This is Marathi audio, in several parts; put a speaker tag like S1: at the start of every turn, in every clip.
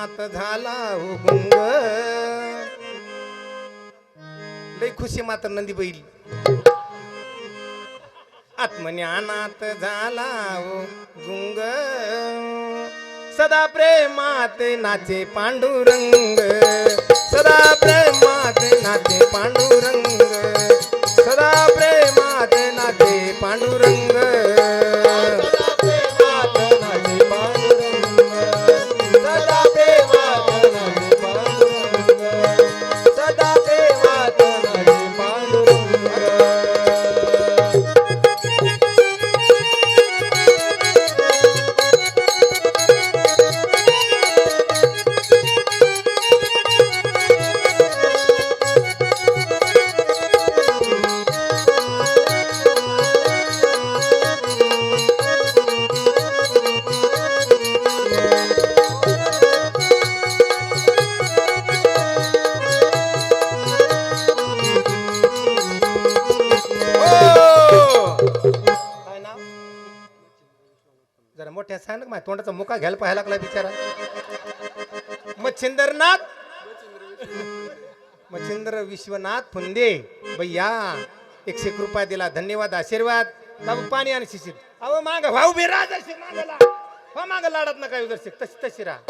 S1: अनाथ झाला हो गुंग. लय खुशी मात्र नंदी बैल. आत्मज्ञानात झाला हो गुंग. सदा प्रेमात नाचे पांडुरंग. सदा प्रेमात नाचे पांडुरंग. सदा प्रेमात नाचे पांडुरंग. जरा मोठ्या सांग ना, माझ्या तोंडाचा मुका घ्यायला पाहायला लागला बिचारा. मच्छिंद्रनाथ मच्छिंद्र विश्वनाथ फुंदे भैया 100 रुपया दिला. धन्यवाद आशीर्वाद. बाबू पाणी आणि शिशिर. अहो माग भाऊ बिराज मागाला हो माग लाडत ना काय उदर्शक तशी तशी राहा.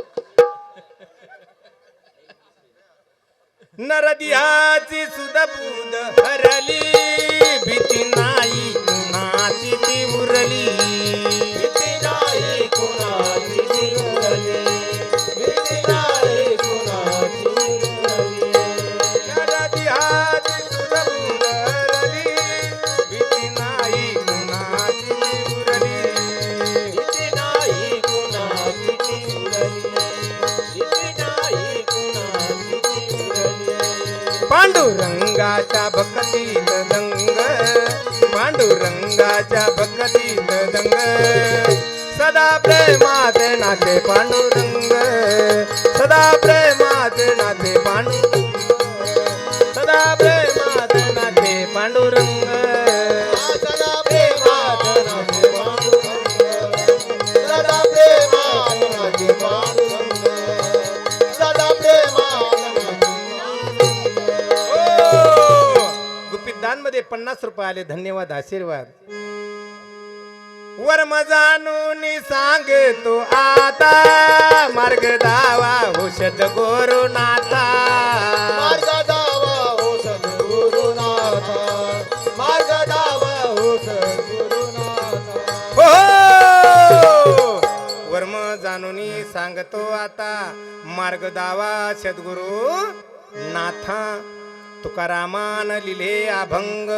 S1: नरदियाची सुद्धा बुध हरली. भीती नाही कुणाची ती उरली. भीती नाही कुणाची ती उरली. भीती नाही कुणाची उरली. नरदियाची सुद्धा बुध हरली. भीती नाही कुणाची ती उरली. भीती नाही कुणाची ती उरली. भीती नाही कुणाची ती उरली. पांडुरंगाच्या भक्तीत दंग. पांडुरंगाच्या भक्तीत दंग. सदा प्रेमात नाचे पांडुरंग. सदा प्रेमात नाचे पांडुरंग. सदा प्रेमात नाचे पांडुरंग. सदा प्रेमात नाचे पांडुरंग. सदा प्रेमात नाचे पांडुरंग. सदा प्रेमात मध्ये 50 रुपये आले. धन्यवाद आशीर्वाद. वर्म जाणून सांगतो आता. मार्ग दावा हो सद्गुरुनाथा. मार्ग दावा हो सद्गुरुनाथा. मार्ग दावा हो सद्गुरुनाथा. हो वर्म जाणून सांगतो आता. मार्ग दावा सद्गुरु नाथा. तुकारामान लिहिले अभंग.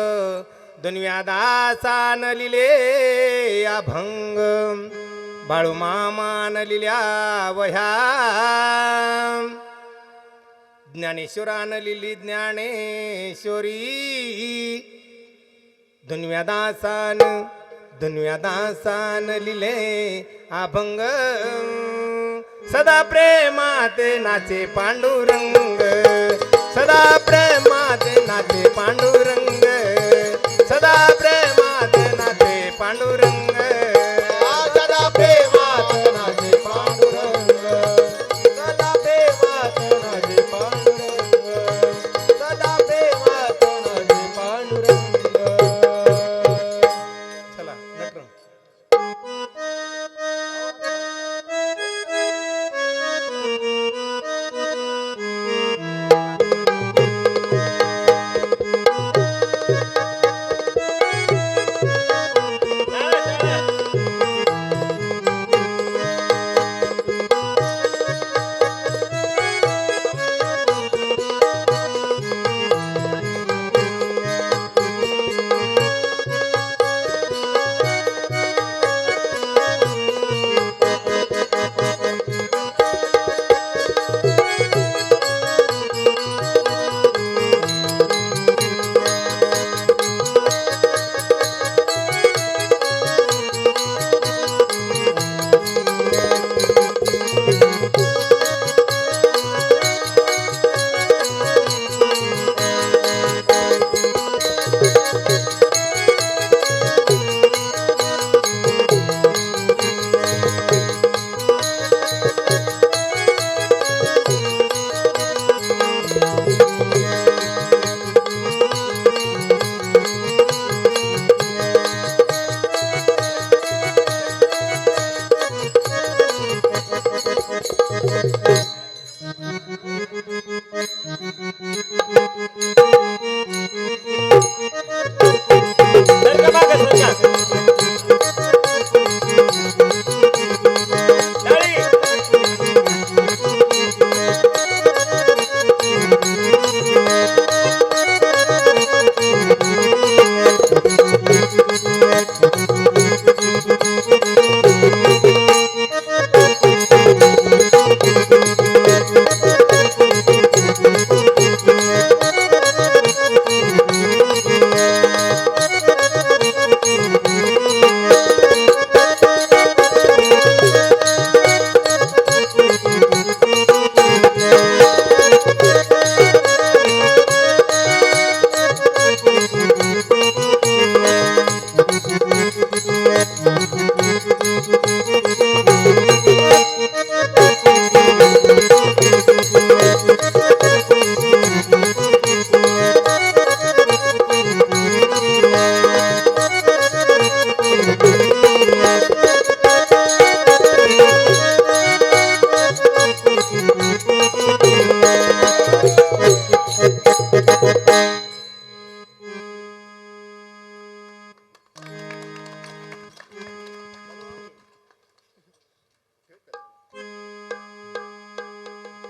S1: दुनियादासान लिहिले अभंग. बाळूमामान लिहिल्या वह्या. ज्ञानेश्वरान लिहिली ज्ञानेश्वरी. दुनियादासान दुनियादासान लिहिले अभंग. सदा प्रेमात नाचे पांडुरंग. सदा प्रेमात नाचे पांडुरंग. सदा प्रेमात नाचे पांडुरंग. सदा प्रेमात नाचे पांडुरंग. सदा प्रेमात नाचे पांडुरंग. सदा प्रेमात नाचे पांडुरंग. चला नटरंग.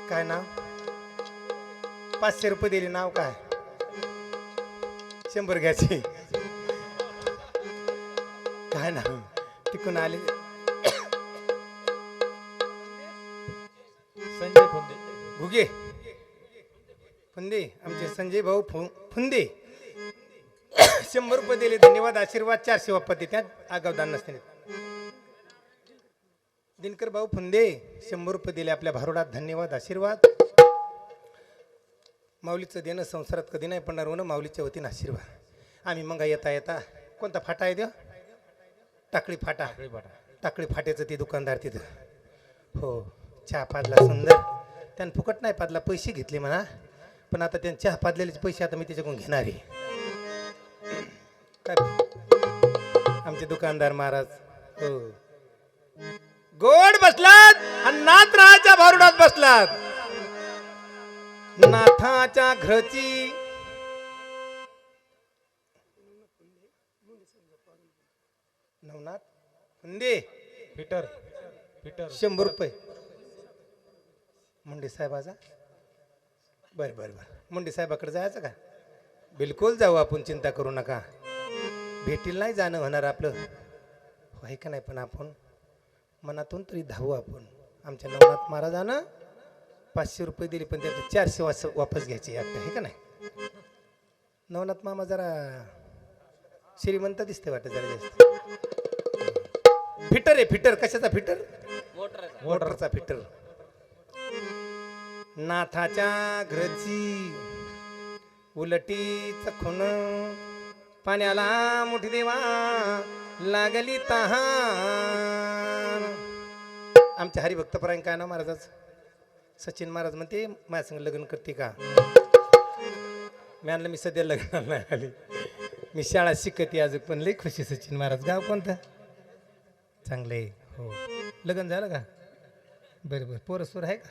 S1: काय नाव? 500 रुपये दिले. नाव काय? 100 घ्यायची. काय नाव? टिकून आले.
S2: संजय फुंदे.
S1: घुगे फुंदे, आमचे संजय भाऊ फुंदे. 100 रुपये दिले. धन्यवाद आशीर्वाद. 400 वापस देतात. आगाव दान नसते. दिनकर भाऊ फुंदे 100 रुपये दिले आपल्या भारुडात. धन्यवाद आशीर्वाद. माऊलीचं देणं संसारात कधी नाही पडणार. हो ना, माऊलीच्या वतीनं आशीर्वाद. आम्ही मग येता येता कोणता फाटा आहे देव? टाकळी फाटा. टाकळी फाट्याचं ते दुकानदार तिथं. हो, चहा पाजला सुंदर. त्यानं फुकट नाही पाजला, पैसे घेतले म्हणा. पण आता त्यांनी चहा पाजलेले पैसे आता मी त्याच्याकडून घेणार आहे. काय आमचे दुकानदार महाराज. हो, गोड बसलात आणि नाथराच्या भारुडात बसलात. नाथाच्या घरची नवनाथ फुंदे
S2: फिटर
S1: 100 रुपये. मुंडे साहेबाचा. बर बर बर, मुंडे साहेबाकडे जायचं का? बिलकुल जाऊ आपण, चिंता करू नका. भेटील नाही जाणं होणार आपलं, आहे का नाही? पण आपण मनातून तरी धावू आपण. आमच्या नवनाथ महाराजांना 500 रुपये दिले, पण त्याचे 400 वापस घ्यायचे एकटं, आहे का नाही? नवनाथ मामा जरा श्रीमंत दिसते वाटत जरा जास्त. फिटर आहे, फिटर. कशाचा फिटर? मोटरचा फिटर. नाथाच्या घरची उलटीच खून, पाण्याला मुठी देवा लागली तहान. आमच्या हरिभक्तपरायण काय ना महाराजाच सचिन महाराज म्हणते माझ्या संग लग्न करते का? मी आणलं मी सध्या लग्नाला नाही आली, मी शाळा शिकते अजून. पण लई खुशी. सचिन महाराज. गाव कोणतं? चांगलं आहे. हो, लग्न झालं का? बरं बरं. पोरं सोर आहे का?